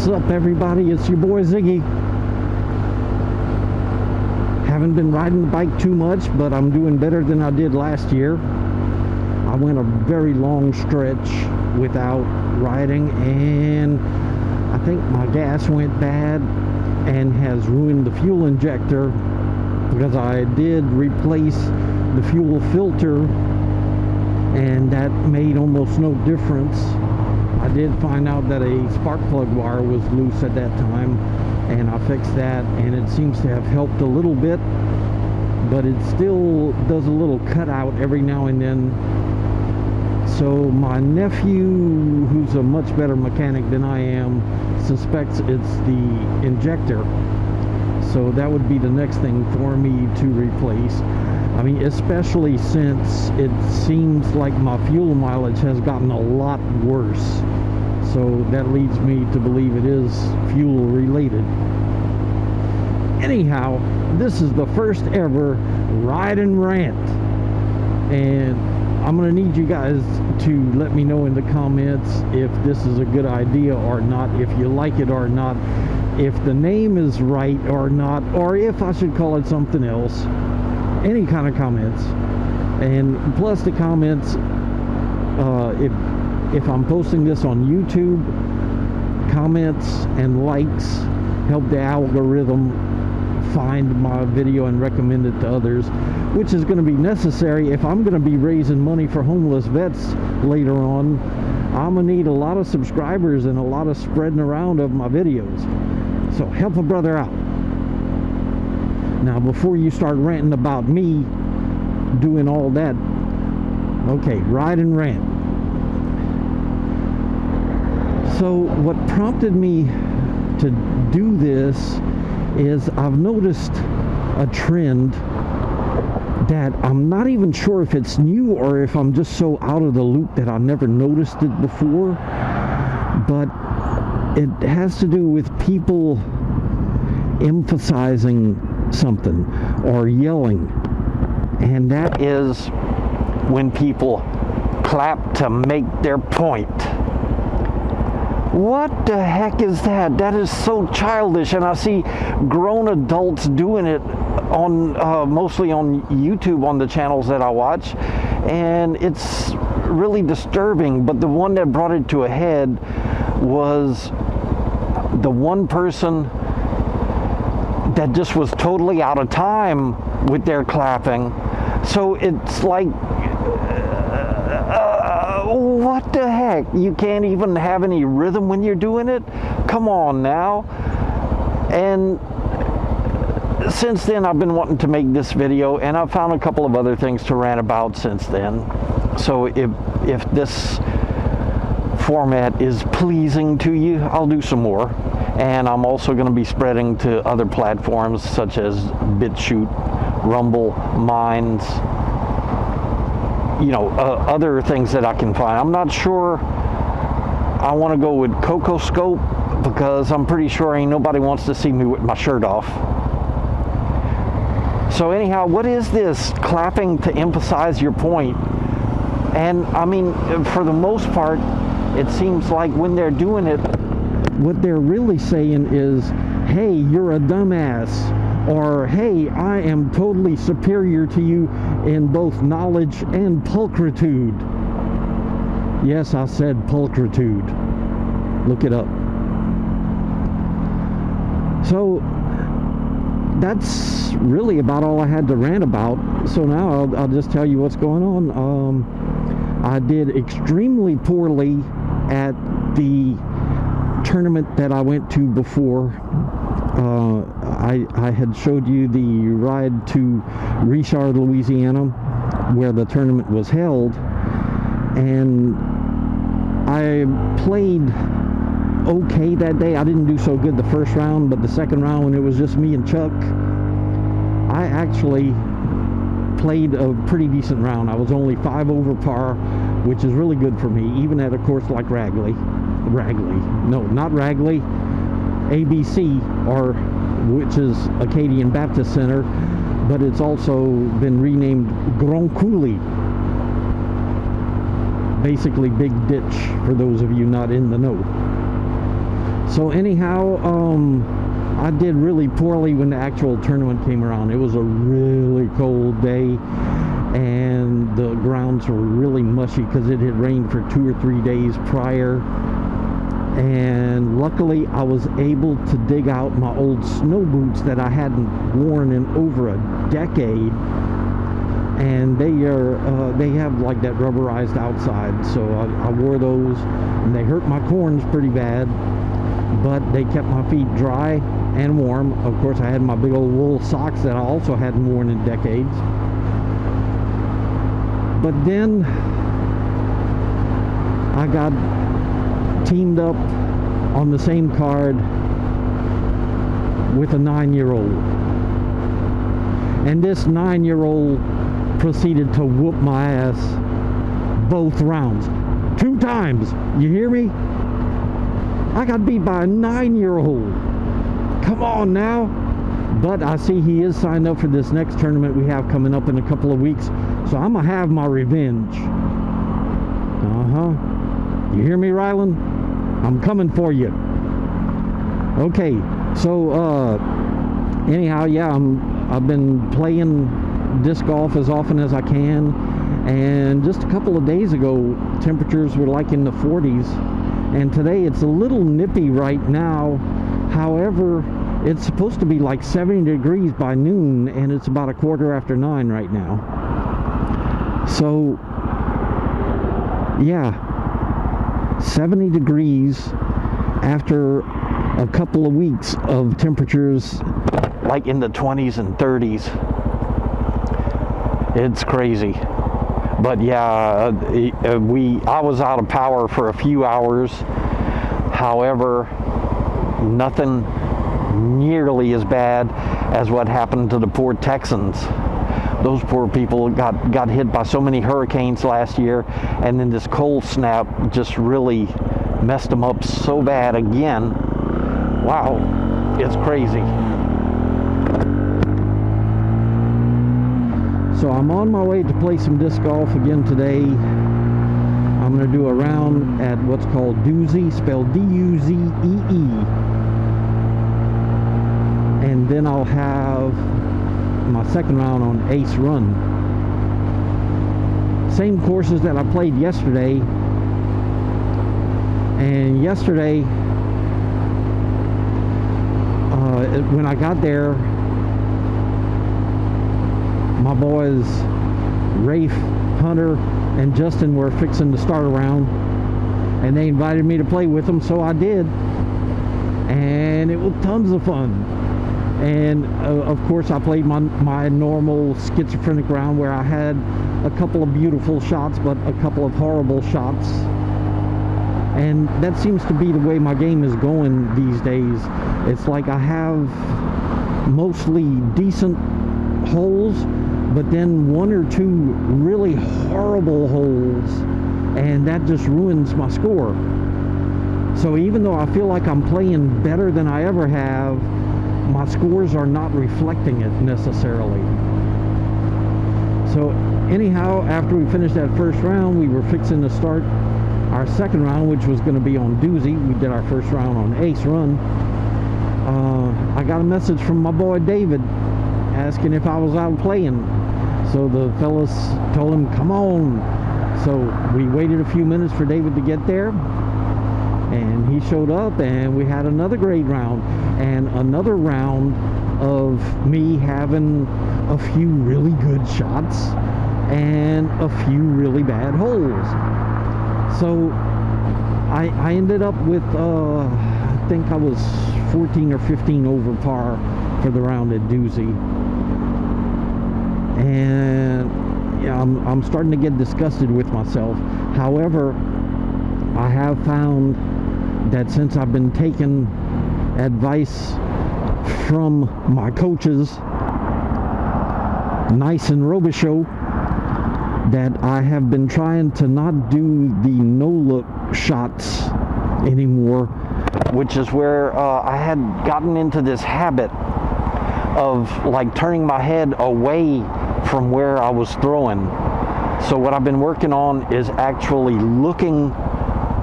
What's up, everybody? It's your boy Ziggy. Haven't been riding the bike too much, but I'm doing better than I did last year. I went a very long stretch without riding, and I think my gas went bad and has ruined the fuel injector, because I did replace the fuel filter and that made almost no difference. I did find out that a spark plug wire was loose at that time, and I fixed that, and it seems to have helped a little bit, but it still does a little cutout every now and then. So my nephew, who's a much better mechanic than I am, suspects it's the injector. So that would be the next thing for me to replace. I mean, especially since it seems like my fuel mileage has gotten a lot worse. So that leads me to believe it is fuel related. Anyhow, this is the first ever Ride and Rant. And I'm going to need you guys to let me know in the comments if this is a good idea or not, if you like it or not, if the name is right or not, or if I should call it something else. Any kind of comments. And plus the comments, if I'm posting this on YouTube, comments and likes help the algorithm find my video and recommend it to others, which is going to be necessary if I'm going to be raising money for homeless vets later on. I'm going to need a lot of subscribers and a lot of spreading around of my videos. So help a brother out. Now, before you start ranting about me doing all that, okay, Ride and Rant. So what prompted me to do this is I've noticed a trend that I'm not even sure if it's new or if I'm just so out of the loop that I never noticed it before, but it has to do with people emphasizing something or yelling, and that is when people clap to make their point. What the heck is that? That is so childish, and I see grown adults doing it on mostly on YouTube on the channels that I watch, and it's really disturbing. But the one that brought it to a head was the one person that just was totally out of time with their clapping. So it's like, what the heck? You can't even have any rhythm when you're doing it? Come on now. And since then, I've been wanting to make this video, and I've found a couple of other things to rant about since then. So if this format is pleasing to you, I'll do some more. And I'm also going to be spreading to other platforms such as BitChute, Rumble, Minds, you know, other things that I can find. I'm not sure I want to go with CocoScope, because I'm pretty sure ain't nobody wants to see me with my shirt off. So anyhow, what is this clapping to emphasize your point? And I mean, for the most part, it seems like when they're doing it, what they're really saying is, hey, you're a dumbass, or hey, I am totally superior to you in both knowledge and pulchritude. Yes, I said pulchritude. Look it up. So that's really about all I had to rant about. So now I'll just tell you what's going on. I did extremely poorly at the tournament that I went to before. I had showed you the ride to Richard, Louisiana, where the tournament was held, and I played okay that day. I didn't do so good the first round, but the second round, when it was just me and Chuck, I actually played a pretty decent round. I was only 5 over par, which is really good for me, even at a course like Ragley, no, not Ragley, ABC, or which is Acadian Baptist Center, but it's also been renamed Grand Coulee. Basically Big Ditch, for those of you not in the know. So anyhow, I did really poorly when the actual tournament came around. It was a really cold day, and the grounds were really mushy because it had rained for 2 or 3 days prior. And luckily I was able to dig out my old snow boots that I hadn't worn in over a decade, and they have like that rubberized outside, so I wore those, and they hurt my corns pretty bad, but they kept my feet dry and warm. Of course, I had my big old wool socks that I also hadn't worn in decades. But then I got teamed up on the same card with a 9-year-old, and this 9-year-old proceeded to whoop my ass both rounds, 2 times. You hear me? I got beat by a 9-year-old. Come on now. But I see he is signed up for this next tournament we have coming up in a couple of weeks, so I'm gonna have my revenge. You hear me, Rylan? I'm coming for you. Okay, so anyhow, yeah, I've been playing disc golf as often as I can, and just a couple of days ago temperatures were like in the 40s, and today it's a little nippy right now. However, it's supposed to be like 70 degrees by noon, and it's about 9:15 right now. So yeah, 70 degrees after a couple of weeks of temperatures like in the 20s and 30s. It's crazy. But yeah, I was out of power for a few hours. However, nothing nearly as bad as what happened to the poor Texans. Those poor people got hit by so many hurricanes last year, and then this cold snap just really messed them up so bad again. Wow, it's crazy. So I'm on my way to play some disc golf again today. I'm going to do a round at what's called Duzee, spelled D-U-Z-E-E. And then I'll have my second round on Ace Run. Same courses that I played yesterday. And yesterday, when I got there, my boys Rafe, Hunter, and Justin were fixing to start a round, and they invited me to play with them, so I did, and it was tons of fun. And of course I played my normal schizophrenic round where I had a couple of beautiful shots but a couple of horrible shots, and that seems to be the way my game is going these days. It's like I have mostly decent holes, but then 1 or 2 really horrible holes, and that just ruins my score. So even though I feel like I'm playing better than I ever have, my scores are not reflecting it necessarily. So anyhow, after we finished that first round, we were fixing to start our second round, which was going to be on Duzee. We did our first round on Ace Run. I got a message from my boy David asking if I was out playing. So the fellas told him, come on. So we waited a few minutes for David to get there, and he showed up, and we had another great round, and another round of me having a few really good shots and a few really bad holes. So I ended up with I think I was 14 or 15 over par for the round at Duzee. And yeah, I'm starting to get disgusted with myself. However, I have found that since I've been taking advice from my coaches, Nice and Robichaux, that I have been trying to not do the no-look shots anymore, which is where I had gotten into this habit of like turning my head away from where I was throwing. So what I've been working on is actually looking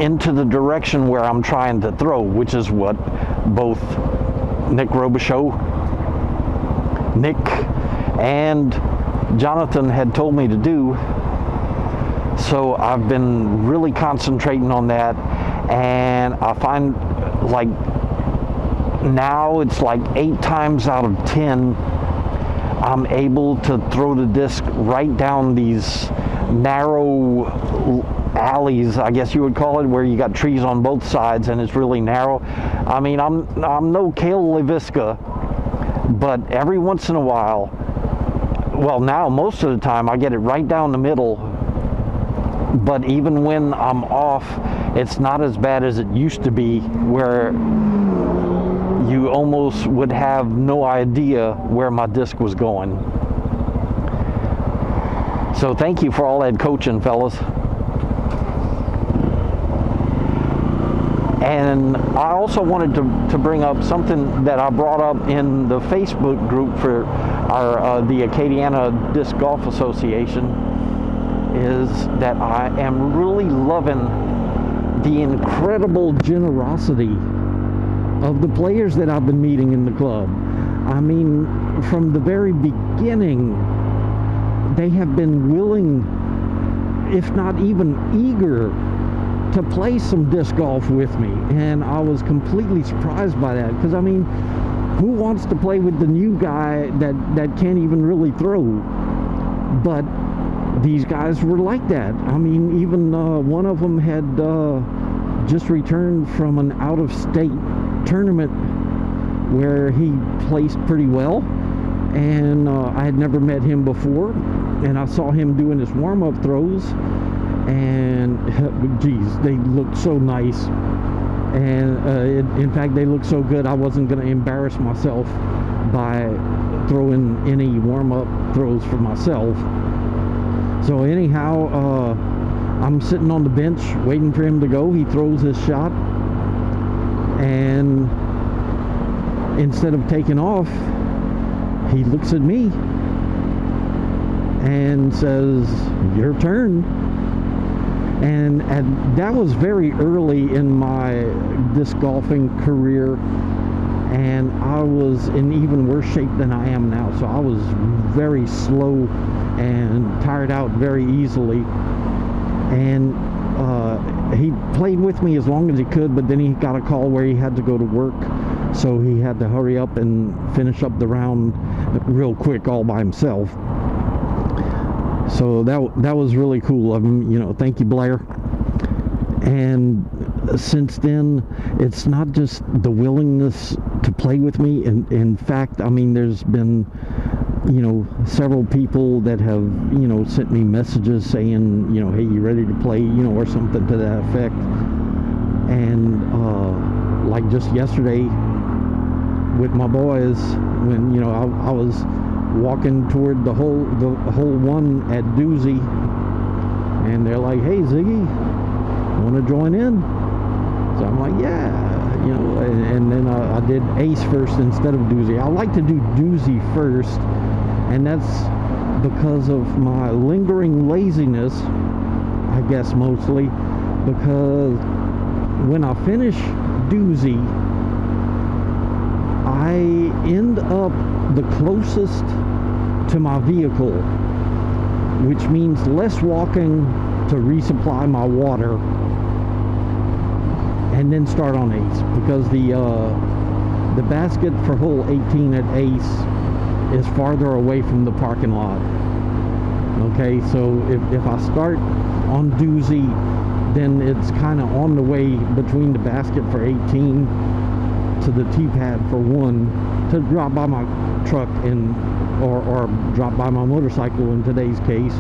into the direction where I'm trying to throw, which is what both Nick and Jonathan had told me to do. So I've been really concentrating on that, and I find like now it's like 8 times out of 10 I'm able to throw the disc right down these narrow alleys, I guess you would call it, where you got trees on both sides and it's really narrow. I mean, I'm no Cale LaVisca, but every once in a while, well, now most of the time I get it right down the middle, but even when I'm off, it's not as bad as it used to be, where you almost would have no idea where my disc was going. So thank you for all that coaching, fellas. And I also wanted to bring up something that I brought up in the Facebook group for our the Acadiana Disc Golf Association, is that I am really loving the incredible generosity of the players that I've been meeting in the club. I mean, from the very beginning, they have been willing, if not even eager, to play some disc golf with me, and I was completely surprised by that, because I mean, who wants to play with the new guy that can't even really throw? But these guys were like that. I mean, even one of them had just returned from an out-of-state tournament where he placed pretty well, and I had never met him before, and I saw him doing his warm-up throws, and geez, they looked so nice, and in fact they looked so good I wasn't going to embarrass myself by throwing any warm-up throws for myself. So anyhow, I'm sitting on the bench waiting for him to go. He throws his shot, and instead of taking off, he looks at me and says, "Your turn." And that was very early in my disc golfing career, and I was in even worse shape than I am now. So I was very slow and tired out very easily. And he played with me as long as he could, but then he got a call where he had to go to work, so he had to hurry up and finish up the round real quick all by himself. So that was really cool of him, you know. Thank you, Blair. And since then, it's not just the willingness to play with me. In fact, I mean, there's been, you know, several people that have, you know, sent me messages saying, you know, hey, you ready to play, you know, or something to that effect. And like just yesterday with my boys, when, you know, I was walking toward the hole one at Doozy, and they're like, hey, Ziggy, want to join in? So I'm like, yeah, you know. And then I did Ace first instead of Doozy. I like to do Doozy first, and that's because of my lingering laziness, I guess, mostly, because when I finish Doozy, I end up the closest to my vehicle, which means less walking to resupply my water, and then start on Ace, because the basket for hole 18 at Ace is farther away from the parking lot. Okay, so if I start on Doozy, then it's kind of on the way between the basket for 18 to the tee pad for 1, to drop by my truck or drop by my motorcycle in today's case,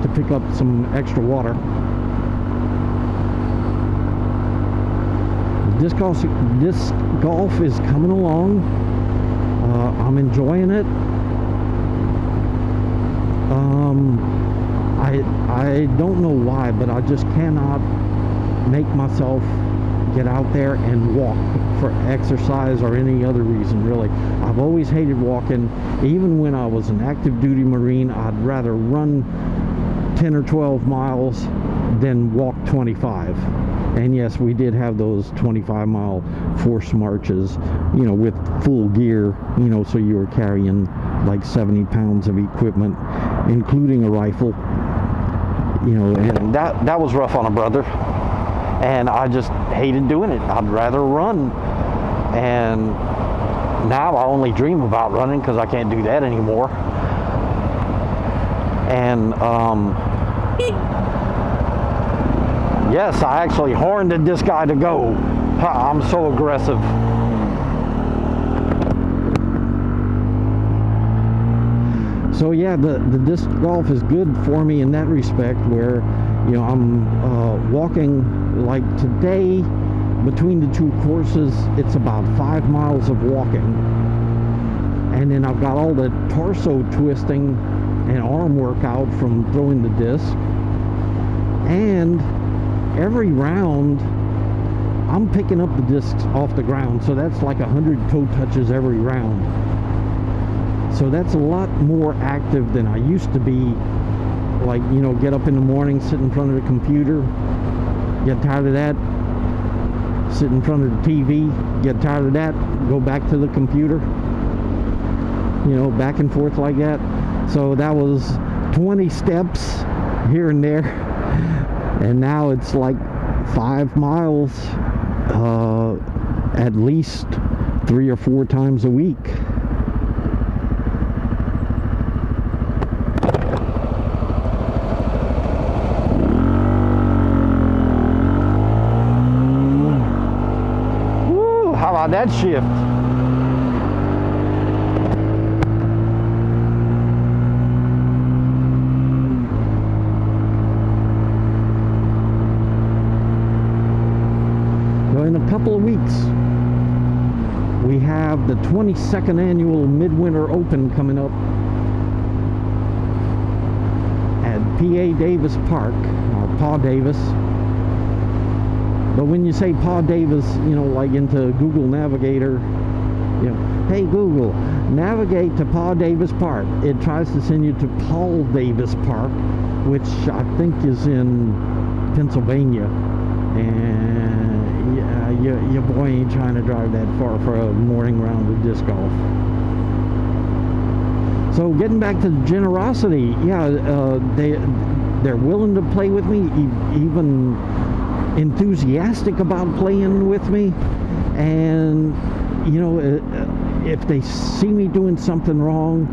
to pick up some extra water. Disc golf is coming along. I'm enjoying it. I don't know why, but I just cannot make myself get out there and walk for exercise or any other reason, really. I've always hated walking. Even when I was an active duty Marine, I'd rather run 10 or 12 miles, then walk 25. And yes, we did have those 25-mile forced marches, you know, with full gear, you know, so you were carrying like 70 pounds of equipment, including a rifle, you know, and that was rough on a brother. And I just hated doing it. I'd rather run. And now I only dream about running because I can't do that anymore. And yes, I actually horned at this guy to go. I'm so aggressive. So yeah, the disc golf is good for me in that respect, where, you know, I'm walking, like today, between the two courses, it's about 5 miles of walking. And then I've got all the torso twisting and arm workout from throwing the disc. And every round, I'm picking up the discs off the ground. So that's like 100 toe touches every round. So that's a lot more active than I used to be. Like, you know, get up in the morning, sit in front of the computer, get tired of that, sit in front of the TV, get tired of that, go back to the computer, you know, back and forth like that. So that was 20 steps here and there, and now it's like 5 miles at least 3 or 4 times a week. That shift. So in a couple of weeks, we have the 22nd annual Midwinter Open coming up at P.A. Davis Park, or Pa Davis. But when you say Pa Davis, you know, like into Google Navigator, you know, hey Google, navigate to Pa Davis Park. It tries to send you to Paul Davis Park, which I think is in Pennsylvania. And yeah, your boy ain't trying to drive that far for a morning round of disc golf. So getting back to the generosity, yeah, they're willing to play with me, even enthusiastic about playing with me. And you know, if they see me doing something wrong,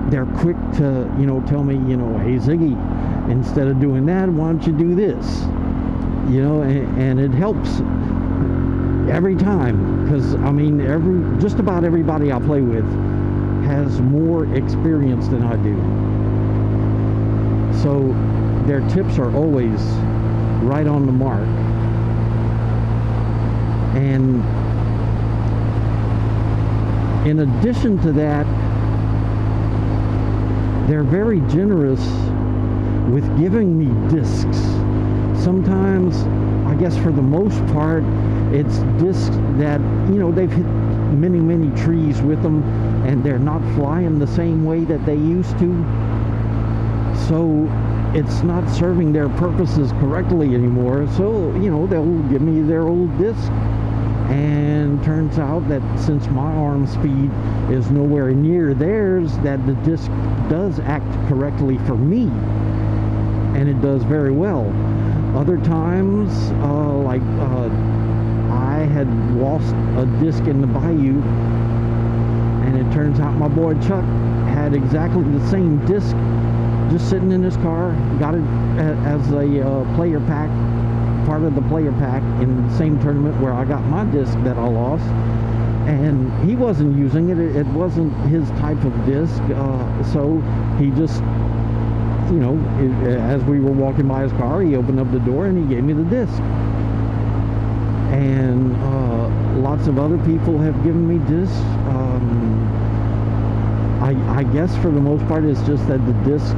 they're quick to, you know, tell me, you know, hey Ziggy, instead of doing that, why don't you do this, you know, and it helps every time, because I mean, just about everybody I play with has more experience than I do, so their tips are always right on the mark. And in addition to that, they're very generous with giving me discs. Sometimes, I guess for the most part, it's discs that, you know, they've hit many trees with them and they're not flying the same way that they used to. So it's not serving their purposes correctly anymore. So, you know, they'll give me their old disc. And turns out that since my arm speed is nowhere near theirs, that the disc does act correctly for me. And it does very well. Other times, I had lost a disc in the bayou, and it turns out my boy Chuck had exactly the same disc just sitting in his car. Got it as a player pack, part of the player pack in the same tournament where I got my disc that I lost. And he wasn't using it. It wasn't his type of disc. So he just, you know, as we were walking by his car, he opened up the door and he gave me the disc. And lots of other people have given me discs. I guess for the most part it's just that the disc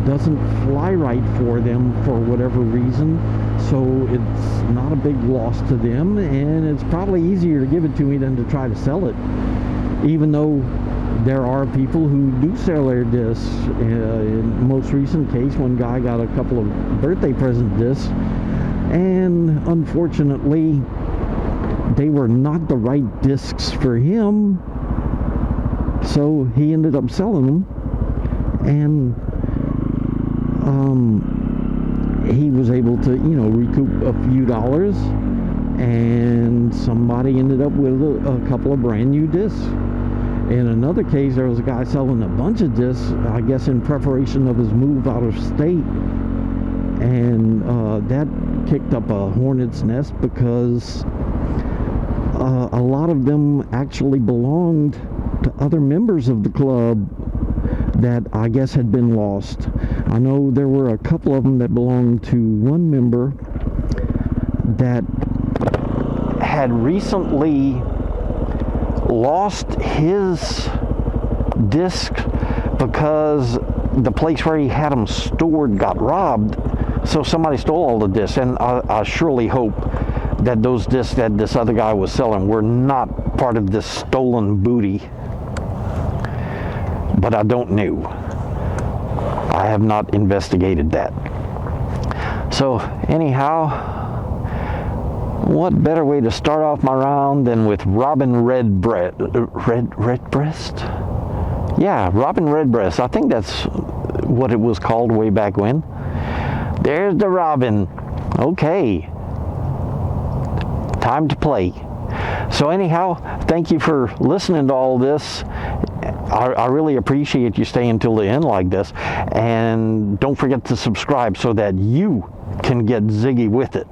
doesn't fly right for them for whatever reason, so it's not a big loss to them, and it's probably easier to give it to me than to try to sell it, even though there are people who do sell their discs. In the most recent case, one guy got a couple of birthday present discs, and unfortunately, they were not the right discs for him, so he ended up selling them, and he was able to, recoup a few dollars, and somebody ended up with a couple of brand new discs. In another case, there was a guy selling a bunch of discs, I guess in preparation of his move out of state, and that kicked up a hornet's nest because a lot of them actually belonged to other members of the club that I guess had been lost. I know there were a couple of them that belonged to one member that had recently lost his disc because the place where he had them stored got robbed, so somebody stole all the discs. And I surely hope that those discs that this other guy was selling were not part of this stolen booty, but I don't know. I have not investigated that. So anyhow, what better way to start off my round than with Robin Redbreast? Yeah, Robin Redbreast. I think that's what it was called way back when. There's the Robin. Okay. Time to play. So anyhow, thank you for listening to all this. I really appreciate you staying till the end like this. And don't forget to subscribe so that you can get ziggy with it.